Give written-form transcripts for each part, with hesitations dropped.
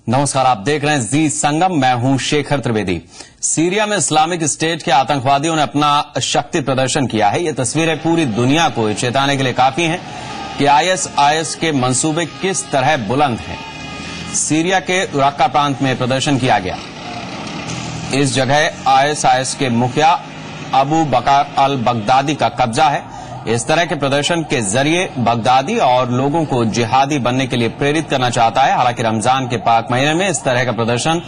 नमस्कार, आप देख रहे हैं जी संगम। मैं हूं शेखर त्रिवेदी। सीरिया में इस्लामिक स्टेट के आतंकवादियों ने अपना शक्ति प्रदर्शन किया है। ये तस्वीरें पूरी दुनिया को चेताने के लिए काफी हैं कि आईएसआईएस के मंसूबे किस तरह बुलंद हैं। सीरिया के रक्का प्रांत में प्रदर्शन किया गया। इस जगह आईएसआईएस के मुखिया अबू बकर अल बगदादी का कब्जा है। इस तरह के प्रदर्शन के जरिए बगदादी और लोगों को जिहादी बनने के लिए प्रेरित करना चाहता है। हालांकि रमजान के पाक महीने में इस तरह का प्रदर्शन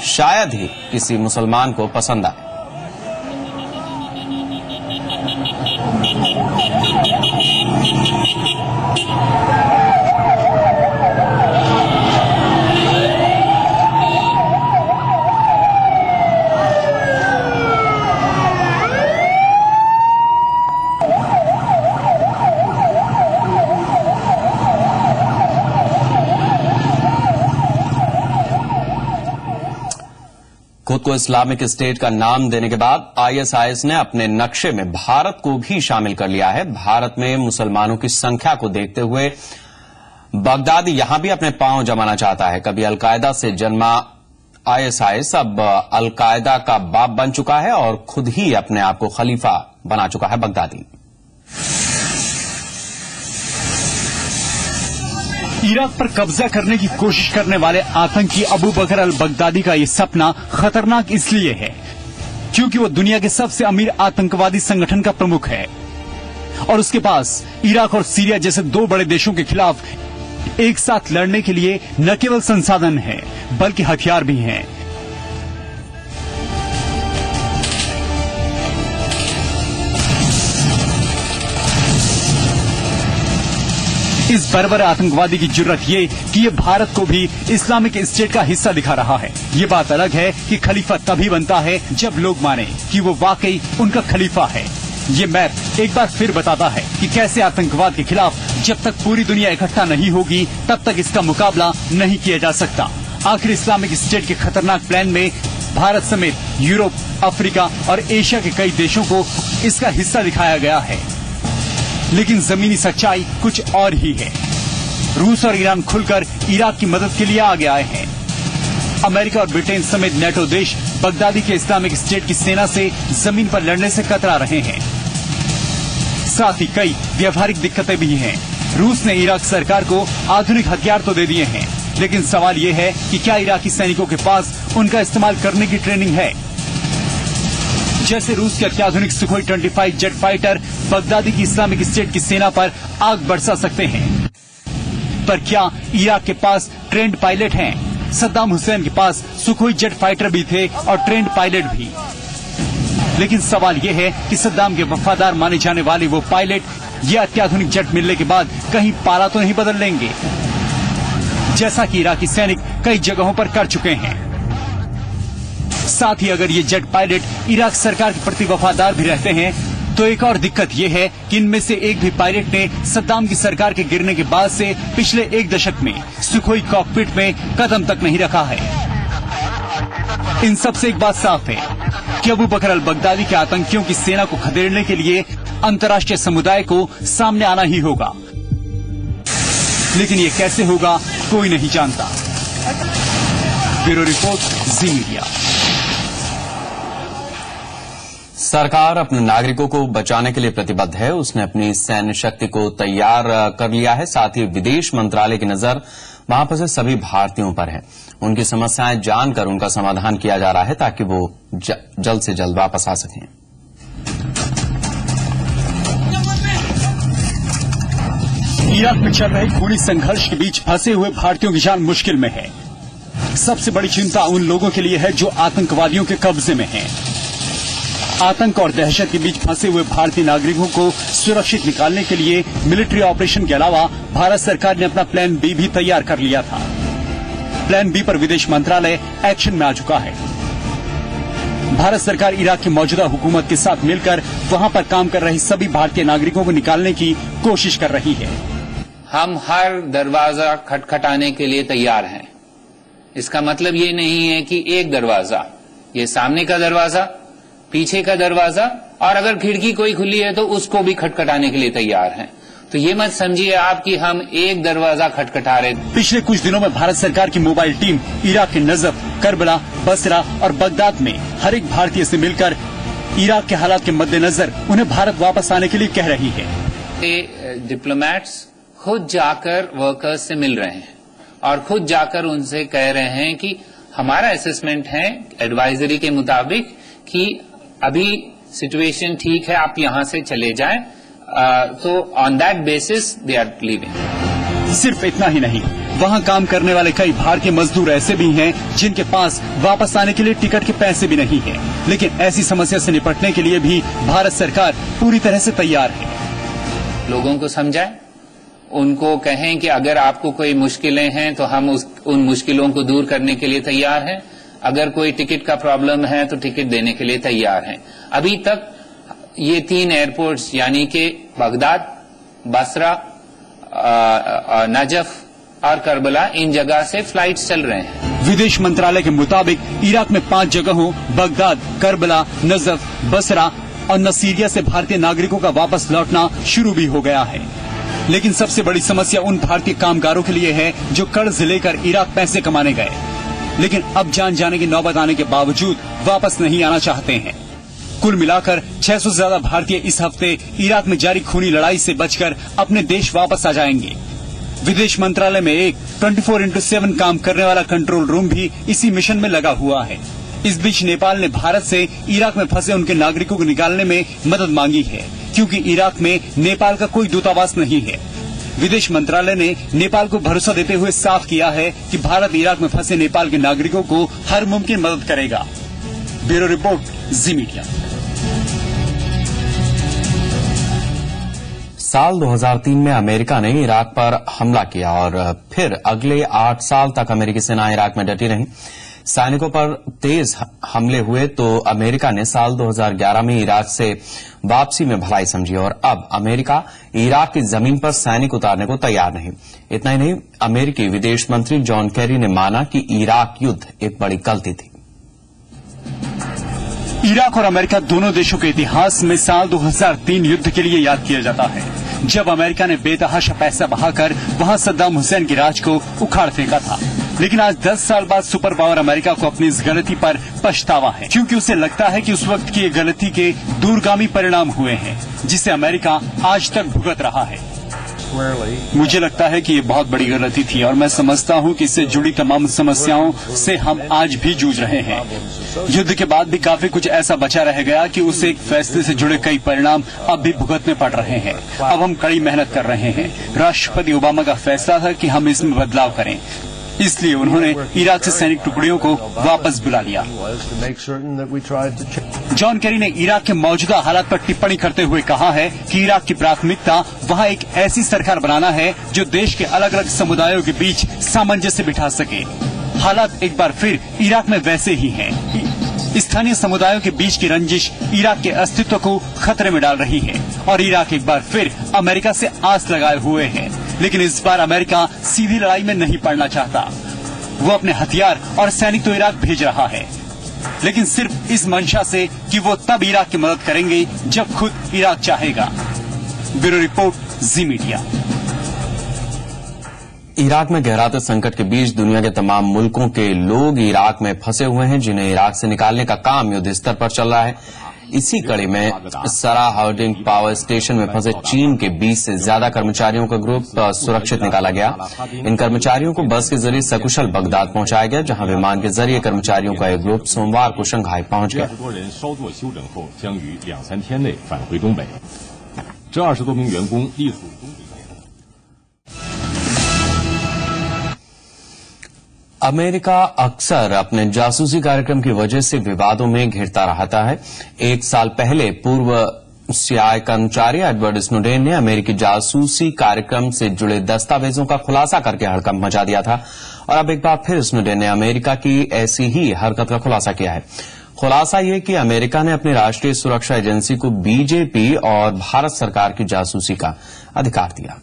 शायद ही किसी मुसलमान को पसंद आए। खुद को इस्लामिक स्टेट का नाम देने के बाद आईएसआईएस ने अपने नक्शे में भारत को भी शामिल कर लिया है। भारत में मुसलमानों की संख्या को देखते हुए बगदादी यहां भी अपने पांव जमाना चाहता है। कभी अलकायदा से जन्मा आईएसआईएस अब अलकायदा का बाप बन चुका है और खुद ही अपने आप को खलीफा बना चुका है बगदादी। इराक पर कब्जा करने की कोशिश करने वाले आतंकी अबू बकर अल बगदादी का ये सपना खतरनाक इसलिए है क्योंकि वो दुनिया के सबसे अमीर आतंकवादी संगठन का प्रमुख है और उसके पास इराक और सीरिया जैसे दो बड़े देशों के खिलाफ एक साथ लड़ने के लिए न केवल संसाधन है बल्कि हथियार भी हैं। इस बर्बर आतंकवादी की जुर्रत ये कि ये भारत को भी इस्लामिक स्टेट का हिस्सा दिखा रहा है। ये बात अलग है कि खलीफा तभी बनता है जब लोग माने कि वो वाकई उनका खलीफा है। ये मैप एक बार फिर बताता है कि कैसे आतंकवाद के खिलाफ जब तक पूरी दुनिया इकट्ठा नहीं होगी तब तक इसका मुकाबला नहीं किया जा सकता। आखिर इस्लामिक स्टेट के खतरनाक प्लान में भारत समेत यूरोप, अफ्रीका और एशिया के कई देशों को इसका हिस्सा दिखाया गया है। लेकिन जमीनी सच्चाई कुछ और ही है। रूस और ईरान खुलकर इराक की मदद के लिए आगे आए हैं। अमेरिका और ब्रिटेन समेत नेटो देश बगदादी के इस्लामिक स्टेट की सेना से जमीन पर लड़ने से कतरा रहे हैं। साथ ही कई व्यावहारिक दिक्कतें भी हैं। रूस ने इराक सरकार को आधुनिक हथियार तो दे दिए हैं, लेकिन सवाल ये है कि क्या इराकी सैनिकों के पास उनका इस्तेमाल करने की ट्रेनिंग है। जैसे रूस के अत्याधुनिक सुखोई 25 जेट फाइटर बगदादी की इस्लामिक स्टेट की सेना पर आग बरसा सकते हैं, पर क्या इराक के पास ट्रेंड पायलट हैं? सद्दाम हुसैन के पास सुखोई जेट फाइटर भी थे और ट्रेंड पायलट भी। लेकिन सवाल यह है कि सद्दाम के वफादार माने जाने वाले वो पायलट ये अत्याधुनिक जेट मिलने के बाद कहीं पाला तो नहीं बदल लेंगे, जैसा कि इराकी सैनिक कई जगहों पर कर चुके हैं। साथ ही अगर ये जेट पायलट इराक सरकार के प्रति वफादार भी रहते हैं तो एक और दिक्कत ये है कि इनमें से एक भी पायलट ने सद्दाम की सरकार के गिरने के बाद से पिछले एक दशक में सुखोई कॉकपिट में कदम तक नहीं रखा है। इन सब से एक बात साफ है कि अबू बकर अल बगदादी के आतंकियों की सेना को खदेड़ने के लिए अंतर्राष्ट्रीय समुदाय को सामने आना ही होगा। लेकिन ये कैसे होगा कोई नहीं जानता। ब्यूरो रिपोर्ट, जी मीडिया। सरकार अपने नागरिकों को बचाने के लिए प्रतिबद्ध है। उसने अपनी सैन्य शक्ति को तैयार कर लिया है। साथ ही विदेश मंत्रालय की नजर वहां फंसे सभी भारतीयों पर है। उनकी समस्याएं जानकर उनका समाधान किया जा रहा है ताकि वो जल्द से जल्द वापस आ सकें। इराक में चल रहे खूनी संघर्ष के बीच फंसे हुए भारतीयों की जान मुश्किल में है। सबसे बड़ी चिंता उन लोगों के लिए है जो आतंकवादियों के कब्जे में हैं। आतंक और दहशत के बीच फंसे हुए भारतीय नागरिकों को सुरक्षित निकालने के लिए मिलिट्री ऑपरेशन के अलावा भारत सरकार ने अपना प्लान बी भी तैयार कर लिया था। प्लान बी पर विदेश मंत्रालय एक्शन में आ चुका है। भारत सरकार इराक की मौजूदा हुकूमत के साथ मिलकर वहां पर काम कर रहे सभी भारतीय नागरिकों को निकालने की कोशिश कर रही है। हम हर दरवाजा खटखटाने के लिए तैयार हैं। इसका मतलब ये नहीं है कि एक दरवाजा, ये सामने का दरवाजा, पीछे का दरवाजा और अगर खिड़की कोई खुली है तो उसको भी खटखटाने के लिए तैयार हैं। तो ये मत समझिए आप कि हम एक दरवाजा खटखटा रहे। पिछले कुछ दिनों में भारत सरकार की मोबाइल टीम इराक के नजफ, करबला, बसरा और बगदाद में हर एक भारतीय से मिलकर इराक के हालात के मद्देनजर उन्हें भारत वापस आने के लिए कह रही है। डिप्लोमेट्स खुद जाकर वर्कर्स से मिल रहे हैं और खुद जाकर उनसे कह रहे हैं कि हमारा असेसमेंट है एडवाइजरी के मुताबिक कि अभी सिचुएशन ठीक है, आप यहां से चले जाएं। तो on that basis they are leaving. सिर्फ इतना ही नहीं, वहाँ काम करने वाले कई भारतीय मजदूर ऐसे भी हैं जिनके पास वापस आने के लिए टिकट के पैसे भी नहीं हैं। लेकिन ऐसी समस्या से निपटने के लिए भी भारत सरकार पूरी तरह से तैयार है। लोगों को समझाएं, उनको कहें कि अगर आपको कोई मुश्किलें हैं तो हम उन मुश्किलों को दूर करने के लिए तैयार हैं। अगर कोई टिकट का प्रॉब्लम है तो टिकट देने के लिए तैयार हैं। अभी तक ये 3 एयरपोर्ट्स यानी कि बगदाद, बसरा, नजफ और करबला, इन जगह से फ्लाइट्स चल रहे हैं। विदेश मंत्रालय के मुताबिक इराक में 5 जगहों बगदाद, करबला, नजफ, बसरा और नसीरिया से भारतीय नागरिकों का वापस लौटना शुरू भी हो गया है। लेकिन सबसे बड़ी समस्या उन भारतीय कामगारों के लिए है जो कर्ज लेकर इराक पैसे कमाने गए, लेकिन अब जान जाने की नौबत आने के बावजूद वापस नहीं आना चाहते हैं। कुल मिलाकर 600 से ज्यादा भारतीय इस हफ्ते इराक में जारी खूनी लड़ाई से बचकर अपने देश वापस आ जाएंगे। विदेश मंत्रालय में एक 24/7 काम करने वाला कंट्रोल रूम भी इसी मिशन में लगा हुआ है। इस बीच नेपाल ने भारत से इराक में फंसे उनके नागरिकों को निकालने में मदद मांगी है, क्योंकि इराक में नेपाल का कोई दूतावास नहीं है। विदेश मंत्रालय ने नेपाल को भरोसा देते हुए साफ किया है कि भारत इराक में फंसे नेपाल के नागरिकों को हर मुमकिन मदद करेगा। ब्यूरो रिपोर्ट, जी मीडिया। साल 2003 में अमेरिका ने इराक पर हमला किया और फिर अगले 8 साल तक अमेरिकी सेना इराक में डटी रही। सैनिकों पर तेज हमले हुए तो अमेरिका ने साल 2011 में इराक से वापसी में भलाई समझी और अब अमेरिका इराक की जमीन पर सैनिक उतारने को तैयार नहीं। इतना ही नहीं, अमेरिकी विदेश मंत्री जॉन केरी ने माना कि इराक युद्ध एक बड़ी गलती थी। इराक और अमेरिका दोनों देशों के इतिहास में साल 2003 युद्ध के लिए याद किया जाता है, जब अमेरिका ने बेतहाशा पैसा बहाकर वहां सद्दाम हुसैन की राज को उखाड़ फेंका था। लेकिन आज 10 साल बाद सुपर पावर अमेरिका को अपनी इस गलती पर पछतावा है, क्योंकि उसे लगता है कि उस वक्त की ये गलती के दूरगामी परिणाम हुए हैं, जिसे अमेरिका आज तक भुगत रहा है। मुझे लगता है कि ये बहुत बड़ी गलती थी और मैं समझता हूँ कि इससे जुड़ी तमाम समस्याओं से हम आज भी जूझ रहे हैं। युद्ध के बाद भी काफी कुछ ऐसा बचा रह गया कि उस एक फैसले से जुड़े कई परिणाम अब भी भुगतने पड़ रहे हैं। अब हम कड़ी मेहनत कर रहे हैं। राष्ट्रपति ओबामा का फैसला था कि हम इसमें बदलाव करें, इसलिए उन्होंने इराक से सैनिक टुकड़ियों को वापस बुला लिया। जॉन केरी ने इराक के मौजूदा हालात पर टिप्पणी करते हुए कहा है कि इराक की प्राथमिकता वहां एक ऐसी सरकार बनाना है जो देश के अलग अलग समुदायों के बीच सामंजस्य बिठा सके। हालात एक बार फिर इराक में वैसे ही हैं। स्थानीय समुदायों के बीच की रंजिश इराक के अस्तित्व को खतरे में डाल रही है और इराक एक बार फिर अमेरिका से आस लगाए हुए है। लेकिन इस बार अमेरिका सीधी लड़ाई में नहीं पड़ना चाहता। वो अपने हथियार और सैनिक तो इराक भेज रहा है, लेकिन सिर्फ इस मंशा से कि वो तब इराक की मदद करेंगे जब खुद इराक चाहेगा। ब्यूरो रिपोर्ट, जी मीडिया। इराक में गहराते संकट के बीच दुनिया के तमाम मुल्कों के लोग इराक में फंसे हुए हैं, जिन्हें इराक से निकालने का काम युद्ध स्तर पर चल रहा है। इसी कड़ी में सरा हार्डिंग पावर स्टेशन में फंसे चीन के 20 से ज्यादा कर्मचारियों का ग्रुप सुरक्षित निकाला गया। इन कर्मचारियों को बस के जरिए सकुशल बगदाद पहुंचाया गया, जहां विमान के जरिए कर्मचारियों का एक ग्रुप सोमवार को शंघाई पहुंच गया। अमेरिका अक्सर अपने जासूसी कार्यक्रम की वजह से विवादों में घिरता रहता है। 1 साल पहले पूर्व सीआईए कर्मचारी एडवर्ड स्नोडेन ने अमेरिकी जासूसी कार्यक्रम से जुड़े दस्तावेजों का खुलासा करके हड़कंप मचा दिया था और अब एक बार फिर स्नोडेन ने अमेरिका की ऐसी ही हरकत का खुलासा किया है। खुलासा ये कि अमेरिका ने अपनी राष्ट्रीय सुरक्षा एजेंसी को बीजेपी और भारत सरकार की जासूसी का अधिकार दिया।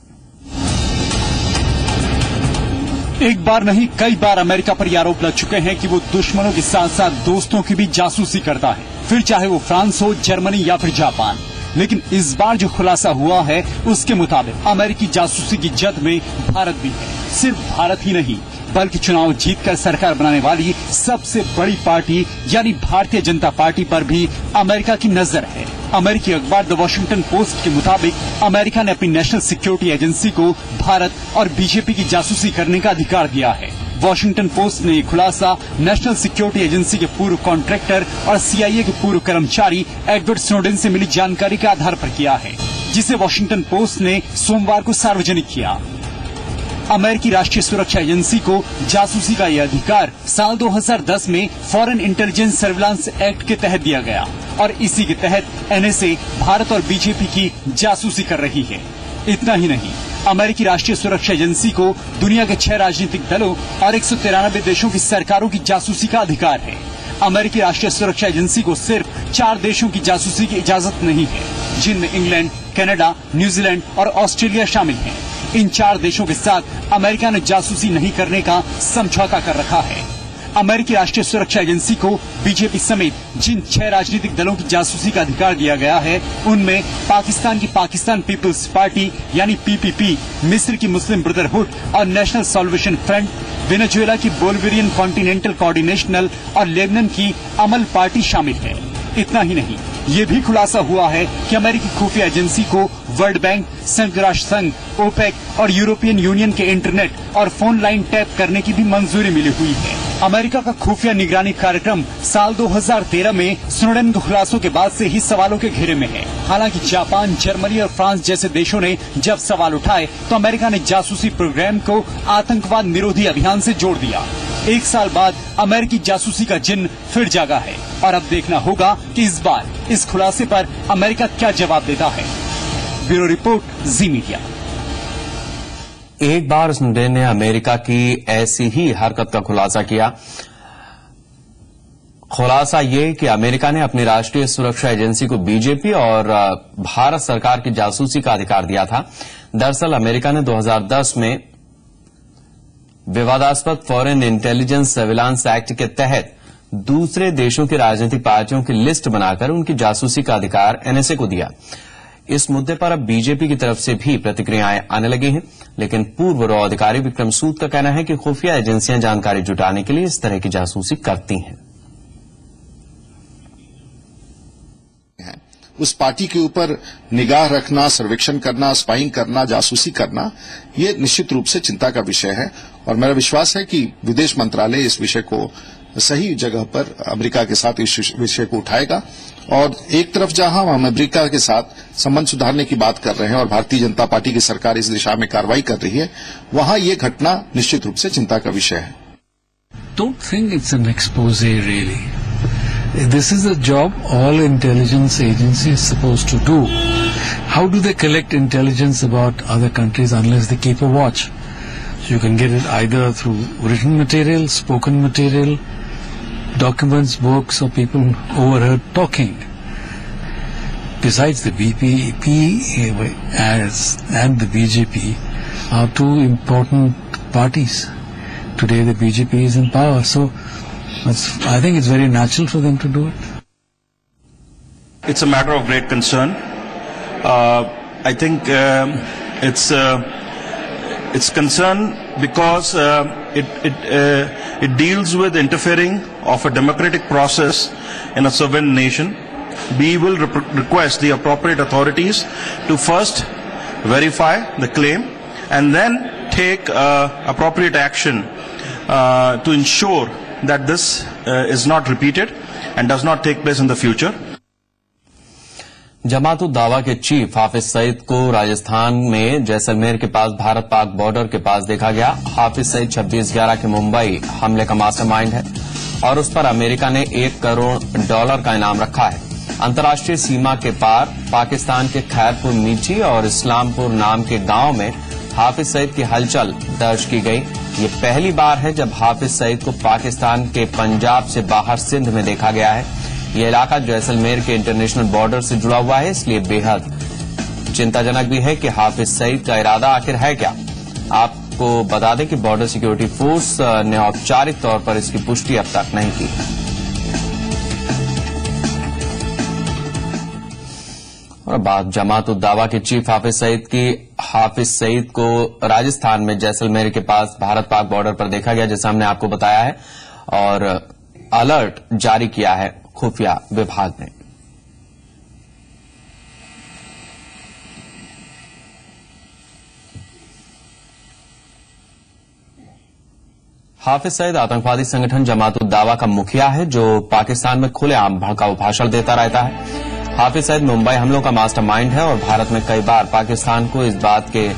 एक बार नहीं, कई बार अमेरिका पर ये आरोप लग चुके हैं कि वो दुश्मनों के साथ साथ दोस्तों की भी जासूसी करता है, फिर चाहे वो फ्रांस हो, जर्मनी या फिर जापान। लेकिन इस बार जो खुलासा हुआ है उसके मुताबिक अमेरिकी जासूसी की जद में भारत भी है। सिर्फ भारत ही नहीं बल्कि चुनाव जीतकर सरकार बनाने वाली सबसे बड़ी पार्टी यानी भारतीय जनता पार्टी पर भी अमेरिका की नजर है। अमेरिकी अखबार द वॉशिंगटन पोस्ट के मुताबिक अमेरिका ने अपनी नेशनल सिक्योरिटी एजेंसी को भारत और बीजेपी की जासूसी करने का अधिकार दिया है। वॉशिंगटन पोस्ट ने ये खुलासा नेशनल सिक्योरिटी एजेंसी के पूर्व कॉन्ट्रैक्टर और CIA के पूर्व कर्मचारी एडवर्ड स्नोडेन से मिली जानकारी के आधार पर किया है, जिसे वॉशिंगटन पोस्ट ने सोमवार को सार्वजनिक किया। अमेरिकी राष्ट्रीय सुरक्षा एजेंसी को जासूसी का यह अधिकार साल 2010 में फॉरेन इंटेलिजेंस सर्विलांस एक्ट के तहत दिया गया और इसी के तहत NSA भारत और बीजेपी की जासूसी कर रही है। इतना ही नहीं, अमेरिकी राष्ट्रीय सुरक्षा एजेंसी को दुनिया के 6 राजनीतिक दलों और 193 देशों की सरकारों की जासूसी का अधिकार है। अमेरिकी राष्ट्रीय सुरक्षा एजेंसी को सिर्फ 4 देशों की जासूसी की इजाजत नहीं है, जिनमें इंग्लैंड, कनाडा, न्यूजीलैंड और ऑस्ट्रेलिया शामिल हैं। इन 4 देशों के साथ अमेरिका ने जासूसी नहीं करने का समझौता कर रखा है। अमेरिकी राष्ट्रीय सुरक्षा एजेंसी को बीजेपी समेत जिन 6 राजनीतिक दलों की जासूसी का अधिकार दिया गया है, उनमें पाकिस्तान की पाकिस्तान पीपुल्स पार्टी यानी PPP, मिस्र की मुस्लिम ब्रदरहुड और नेशनल सॉल्वेशन फ्रंट, वेनेजुएला की बोल्वेरियन कॉन्टिनेंटल कोऑर्डिनेशनल और लेबनान की अमल पार्टी शामिल है। इतना ही नहीं, ये भी खुलासा हुआ है कि अमेरिकी खुफिया एजेंसी को वर्ल्ड बैंक, संयुक्त राष्ट्र संघ, OPEC और यूरोपियन यूनियन के इंटरनेट और फोन लाइन टैप करने की भी मंजूरी मिली हुई है। अमेरिका का खुफिया निगरानी कार्यक्रम साल 2013 में स्नोडेन के खुलासों के बाद से ही सवालों के घेरे में है। हालांकि जापान, जर्मनी और फ्रांस जैसे देशों ने जब सवाल उठाए तो अमेरिका ने जासूसी प्रोग्राम को आतंकवाद निरोधी अभियान से जोड़ दिया। 1 साल बाद अमेरिकी जासूसी का जिन्न फिर जागा है और अब देखना होगा कि इस बार इस खुलासे पर अमेरिका क्या जवाब देता है। ब्यूरो रिपोर्ट, जी मीडिया। एक बार स्नोडेन ने अमेरिका की ऐसी ही हरकत का खुलासा किया। खुलासा ये कि अमेरिका ने अपनी राष्ट्रीय सुरक्षा एजेंसी को बीजेपी और भारत सरकार की जासूसी का अधिकार दिया था। दरअसल अमेरिका ने 2010 में विवादास्पद फॉरेन इंटेलिजेंस सर्विलांस एक्ट के तहत दूसरे देशों की राजनीतिक पार्टियों की लिस्ट बनाकर उनकी जासूसी का अधिकार NSA को दिया। इस मुद्दे पर अब बीजेपी की तरफ से भी प्रतिक्रियाएं आने लगी हैं, लेकिन पूर्व रॉ अधिकारी विक्रम सूद का कहना है कि खुफिया एजेंसियां जानकारी जुटाने के लिए इस तरह की जासूसी करती हैं। उस पार्टी के ऊपर निगाह रखना, सर्वेक्षण करना, स्पाइंग करना, जासूसी करना, ये निश्चित रूप से चिंता का विषय है और मेरा विश्वास है कि विदेश मंत्रालय इस विषय को सही जगह पर अमेरिका के साथ इस विषय को उठाएगा। और एक तरफ जहां हम अमेरिका के साथ संबंध सुधारने की बात कर रहे हैं और भारतीय जनता पार्टी की सरकार इस दिशा में कार्रवाई कर रही है, वहां ये घटना निश्चित रूप से चिंता का विषय है। Don't think it's an expose really. This is a job all intelligence agencies are supposed to do. How do they collect intelligence about other countries unless they keep a watch? So you can get it either through written material, spoken material, documents, books, or people overheard talking. Besides, the BPP and the BJP are 2 important parties. Today the BJP is in power, so I think it's very natural for them to do it. It's a matter of great concern. I think it's concern because it deals with interfering of a democratic process in a sovereign nation. We will request the appropriate authorities to first verify the claim and then take appropriate action to ensure that this is not repeated and does not take place in the future. जमात-उद दावा के chief Hafiz Saeed को राजस्थान में जैसलमेर के पास Bharat Pak border के पास देखा गया। हाफिज सईद 26/11 के मुंबई हमले का मास्टरमाइंड है और उस पर अमेरिका ने $1 करोड़ का इनाम रखा है। अंतर्राष्ट्रीय सीमा के पार पाकिस्तान के खैरपुर मीठी और इस्लामपुर नाम के गांव में हाफिज सईद की हलचल दर्ज की गई। ये पहली बार है जब हाफिज सईद को पाकिस्तान के पंजाब से बाहर सिंध में देखा गया है। ये इलाका जैसलमेर के इंटरनेशनल बॉर्डर से जुड़ा हुआ है, इसलिए बेहद चिंताजनक भी है कि हाफिज सईद का इरादा आखिर है क्या। आपको बता दें कि बॉर्डर सिक्योरिटी फोर्स ने औपचारिक तौर पर इसकी पुष्टि अब तक नहीं की है। और बात जमात उद दावा के चीफ हाफिज सईद की। हाफिज सईद को राजस्थान में जैसलमेर के पास भारत पाक बॉर्डर पर देखा गया, जैसा हमने आपको बताया है, और अलर्ट जारी किया है खुफिया विभाग ने। हाफिज सईद आतंकवादी संगठन जमात उद दावा का मुखिया है, जो पाकिस्तान में खुलेआम भड़काऊ भाषण देता रहता है। हाफिज सईद मुंबई हमलों का मास्टरमाइंड है और भारत में कई बार पाकिस्तान को इस बात के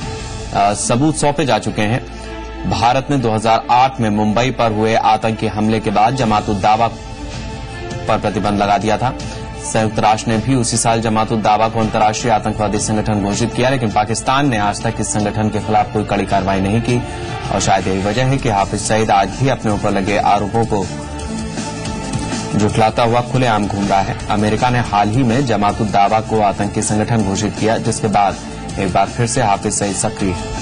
सबूत सौंपे जा चुके हैं। भारत ने 2008 में मुंबई पर हुए आतंकी हमले के बाद जमात उद दावा पर प्रतिबंध लगा दिया था। संयुक्त राष्ट्र ने भी उसी साल जमात उद दावा को अंतर्राष्ट्रीय आतंकवादी संगठन घोषित किया, लेकिन पाकिस्तान ने आज तक इस संगठन के खिलाफ कोई कड़ी कार्रवाई नहीं की और शायद यही वजह है कि हाफिज सईद आज भी अपने ऊपर लगे आरोपों को झुठलाता हुआ खुलेआम घूम रहा है। अमेरिका ने हाल ही में जमात उद दावा को आतंकी संगठन घोषित किया, जिसके बाद एक बार फिर से हाफिज सईद सक्रिय है।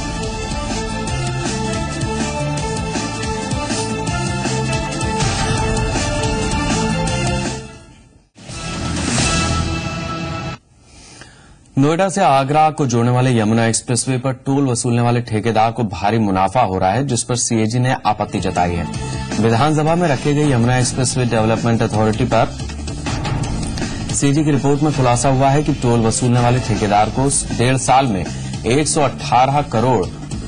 नोएडा से आगरा को जोड़ने वाले यमुना एक्सप्रेसवे पर टोल वसूलने वाले ठेकेदार को भारी मुनाफा हो रहा है, जिस पर सीएजी ने आपत्ति जताई है। विधानसभा में रखे गए यमुना एक्सप्रेसवे डेवलपमेंट अथॉरिटी पर सीएजी की रिपोर्ट में खुलासा हुआ है कि टोल वसूलने वाले ठेकेदार को 1.5 साल में 118 करोड़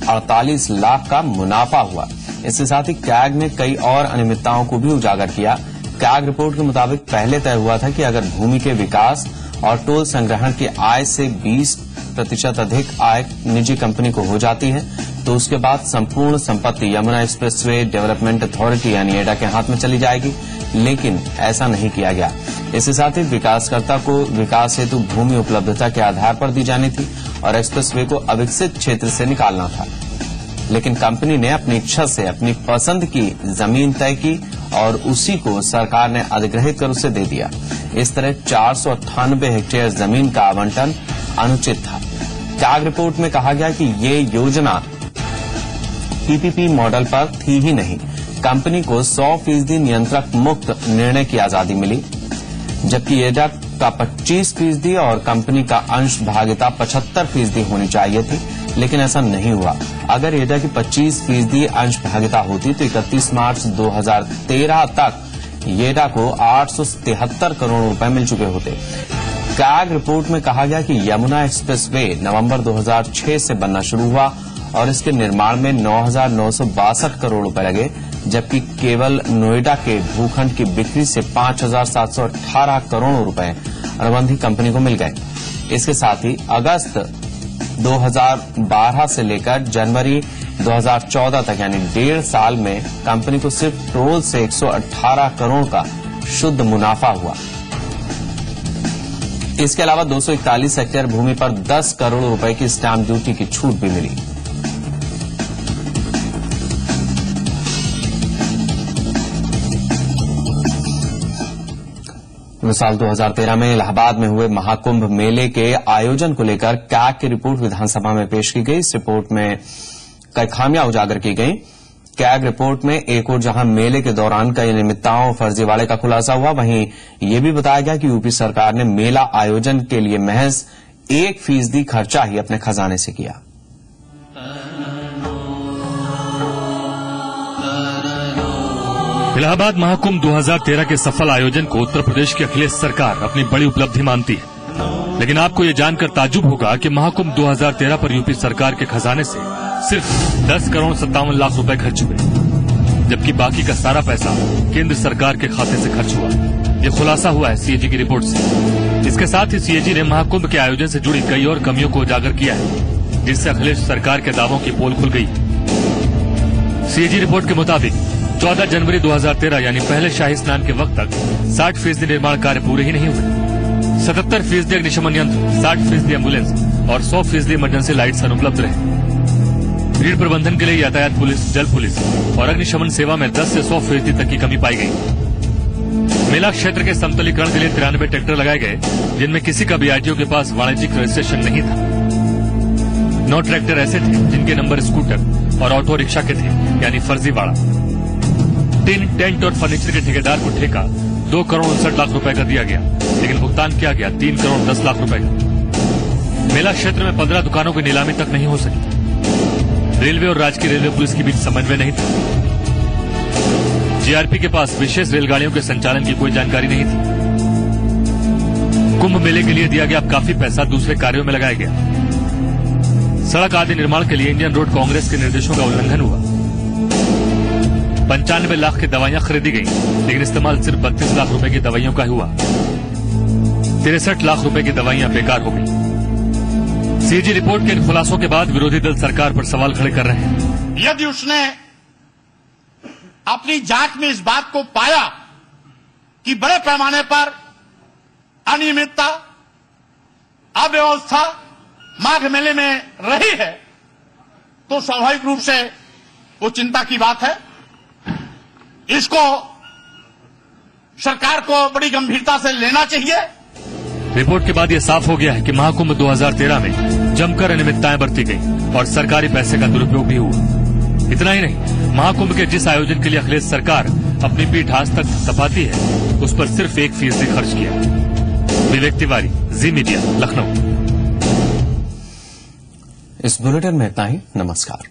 48 लाख का मुनाफा हुआ। इसके साथ ही कैग ने कई और अनियमितताओं को भी उजागर किया। कैग रिपोर्ट के मुताबिक पहले तय हुआ था कि अगर भूमि के विकास और टोल संग्रहण की आय से 20% अधिक आय निजी कंपनी को हो जाती है तो उसके बाद संपूर्ण संपत्ति यमुना एक्सप्रेसवे डेवलपमेंट अथॉरिटी यानी एडा के हाथ में चली जाएगी, लेकिन ऐसा नहीं किया गया। इसके साथ ही विकासकर्ता को विकास हेतु भूमि उपलब्धता के आधार पर दी जानी थी और एक्सप्रेसवे को अविकसित क्षेत्र से निकालना था, लेकिन कंपनी ने अपनी इच्छा से अपनी पसंद की जमीन तय की और उसी को सरकार ने अधिग्रहित कर उसे दे दिया। इस तरह 498 हेक्टेयर जमीन का आवंटन अनुचित था। कैग रिपोर्ट में कहा गया कि ये योजना पीपीपी मॉडल पर थी ही नहीं। कंपनी को 100% नियंत्रक मुक्त निर्णय की आजादी मिली, जबकि एडा का 25% और कंपनी का अंश भागिता 75% होनी चाहिए थी, लेकिन ऐसा नहीं हुआ। अगर एडा की 25% अंश भागिता होती तो 31 मार्च 2013 तक एडा को 873 करोड़ रुपए मिल चुके होते। कैग रिपोर्ट में कहा गया कि यमुना एक्सप्रेसवे नवंबर 2006 से बनना शुरू हुआ और इसके निर्माण में 9,962 करोड़ रुपए लगे, जबकि केवल नोएडा के भूखंड की बिक्री से 5,718 करोड़ रुपए अनुबंधी कंपनी को मिल गए। इसके साथ ही अगस्त 2012 से लेकर जनवरी 2014 तक यानी 1.5 साल में कंपनी को सिर्फ टोल से 118 करोड़ का शुद्ध मुनाफा हुआ। इसके अलावा 241 हेक्टेयर भूमि पर 10 करोड़ रुपए की स्टैंप ड्यूटी की छूट भी मिली। साल 2013 में इलाहाबाद में हुए महाकुंभ मेले के आयोजन को लेकर कैग की रिपोर्ट विधानसभा में पेश की गई। इस रिपोर्ट में कई खामियां उजागर की गई। कैग रिपोर्ट में एक और जहां मेले के दौरान कई अनियमितताओं और फर्जीवाड़े का खुलासा हुआ, वहीं ये भी बताया गया कि यूपी सरकार ने मेला आयोजन के लिए महज 1% खर्चा ही अपने खजाने से किया। इलाहाबाद महाकुंभ 2013 के सफल आयोजन को उत्तर प्रदेश की अखिलेश सरकार अपनी बड़ी उपलब्धि मानती है, लेकिन आपको ये जानकर ताज्जुब होगा कि महाकुंभ 2013 पर यूपी सरकार के खजाने से सिर्फ 10 करोड़ 57 लाख रुपए खर्च हुए, जबकि बाकी का सारा पैसा केंद्र सरकार के खाते से खर्च हुआ। ये खुलासा हुआ है सीएजी की रिपोर्ट से। इसके साथ ही सीएजी ने महाकुंभ के आयोजन से जुड़ी कई और कमियों को उजागर किया है, जिससे अखिलेश सरकार के दावों की पोल खुल गई। सीएजी रिपोर्ट के मुताबिक 14 जनवरी 2013 यानी पहले शाही स्नान के वक्त तक 60% निर्माण कार्य पूरे ही नहीं हुए। 77% अग्निशमन यंत्र, 60% एम्बुलेंस और 100% इमरजेंसी लाइट्स अनुपलब्ध रहे। भीड़ प्रबंधन के लिए यातायात पुलिस, जल पुलिस और अग्निशमन सेवा में 10 से 100% तक की कमी पाई गई। मेला क्षेत्र के समतलीकरण के लिए 93 ट्रैक्टर लगाए गए, जिनमें किसी का भी आईटीओ के पास वाणिज्यिक रजिस्ट्रेशन नहीं था। 9 ट्रैक्टर ऐसे थे जिनके नंबर स्कूटर और ऑटो रिक्शा के थे, यानी फर्जीवाड़ा। टिन, टेंट और फर्नीचर के ठेकेदार को ठेका 2 करोड़ 59 लाख रुपए का दिया गया, लेकिन भुगतान किया गया 3 करोड़ 10 लाख रुपए का। मेला क्षेत्र में 15 दुकानों की नीलामी तक नहीं हो सकी। रेलवे और राजकीय रेलवे पुलिस के बीच समन्वय नहीं था। जीआरपी के पास विशेष रेलगाड़ियों के संचालन की कोई जानकारी नहीं थी। कुंभ मेले के लिए दिया गया काफी पैसा दूसरे कार्यों में लगाया गया। सड़क आदि निर्माण के लिए इंडियन रोड कांग्रेस के निर्देशों का उल्लंघन हुआ। 95 लाख की दवाइयां खरीदी गई, लेकिन इस्तेमाल सिर्फ 32 लाख रुपए की दवाइयों का हुआ। 63 लाख रुपए की दवाइयां बेकार हो गई। सीजी रिपोर्ट के इन खुलासों के बाद विरोधी दल सरकार पर सवाल खड़े कर रहे हैं। यदि उसने अपनी जांच में इस बात को पाया कि बड़े पैमाने पर अनियमितता, अव्यवस्था माघ मेले में रही है, तो स्वाभाविक रूप से वो चिंता की बात है। इसको सरकार को बड़ी गंभीरता से लेना चाहिए। रिपोर्ट के बाद यह साफ हो गया है कि महाकुंभ 2013 में जमकर अनियमितताएं बरती गई और सरकारी पैसे का दुरुपयोग भी हुआ। इतना ही नहीं, महाकुंभ के जिस आयोजन के लिए अखिलेश सरकार अपनी पीठ आज तक तपाती है, उस पर सिर्फ 1% खर्च किया। विवेक तिवारी, जी मीडिया, लखनऊ। इस बुलेटिन में इतना ही। नमस्कार।